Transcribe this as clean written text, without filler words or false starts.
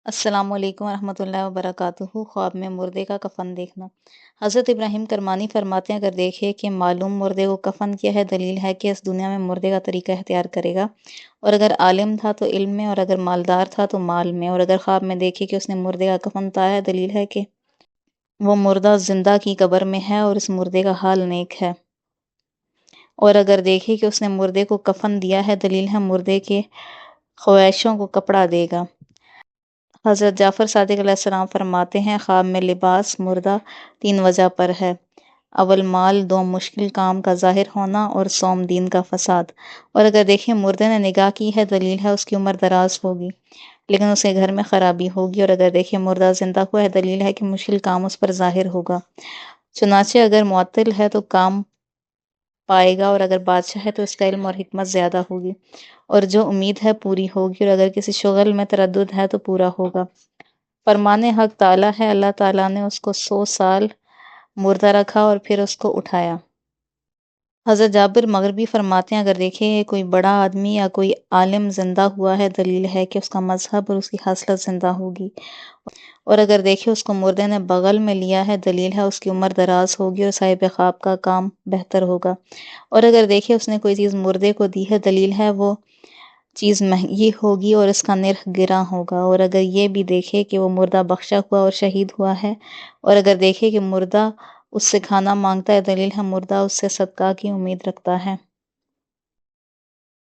السلام علیکم ورحمۃ اللہ وبرکاتہ۔ خواب میں مردے کا کفن دیکھنا۔ حضرت ابراہیم کرمانی فرماتے ہیں، اگر دیکھے کہ معلوم مردے کو کفن کیا ہے، دلیل ہے کہ اس دنیا میں مردے کا طریقہ اختیار کرے گا، اور اگر عالم تھا تو علم میں، اور اگر مالدار تھا تو مال میں، اور اگر خواب میں دیکھے کہ اس نے مردے کا کفن اتارا ہے، دلیل ہے کہ وہ مردہ زندہ کی قبر میں ہے اور اس مردے کا حال نیک ہے، اور اگر دیکھے کہ اس نے مردے کو کفن دیا ہے، دلیل ہے مردے کے خواہشوں کو کپڑا دے گا۔ حضرت جعفر صادق علیہ السلام فرماتے ہیں، خواب میں لباس مردہ 3 وجہ پر ہے: اول مال، دوم مشکل کام کا ظاہر ہونا، اور سوم دین کا فساد۔ اور اگر دیکھیں مردے نے نگاہ کی ہے، دلیل ہے اس کی عمر دراز ہوگی لیکن اس کے گھر میں خرابی ہوگی، اور اگر دیکھیں مردہ زندہ ہوا ہے، دلیل ہے کہ مشکل کام اس پر ظاہر ہوگا۔ چنانچہ اگر معطل ہے تو کام پائے گا، اور اگر بادشاہ ہے تو اس کا علم اور حکمت زیادہ ہوگی، اور جو امید ہے پوری ہوگی، اور اگر کسی شغل میں تردد ہے تو پورا ہوگا۔ فرمان حق تعالیٰ ہے، اللہ تعالیٰ نے اس کو 100 سال مردہ رکھا اور پھر اس کو اٹھایا۔ حضرت جابر مغربی فرماتے ہیں، اگر دیکھیں کوئی بڑا آدمی یا کوئی عالم زندہ ہوا ہے، دلیل ہے کہ اس کا مذہب اور اس کی خصلت زندہ ہوگی، اور اگر دیکھیں اس کو مردے نے بغل میں لیا ہے، دلیل ہے اس کی عمر دراز ہوگی اور صاحب خواب کا کام بہتر ہوگا، اور اگر دیکھیں اس نے کوئی چیز مردے کو دی ہے، دلیل ہے وہ چیز مہنگی ہوگی اور اس کا نرخ گراں ہوگا، اور اگر یہ بھی دیکھے کہ وہ مردہ بخشا ہوا اور شہید ہوا ہے، اور اگر دیکھے کہ مردہ اس سے کھانا مانگتا ہے، دلیل ہے مردہ اس سے صدقہ کی امید رکھتا ہے۔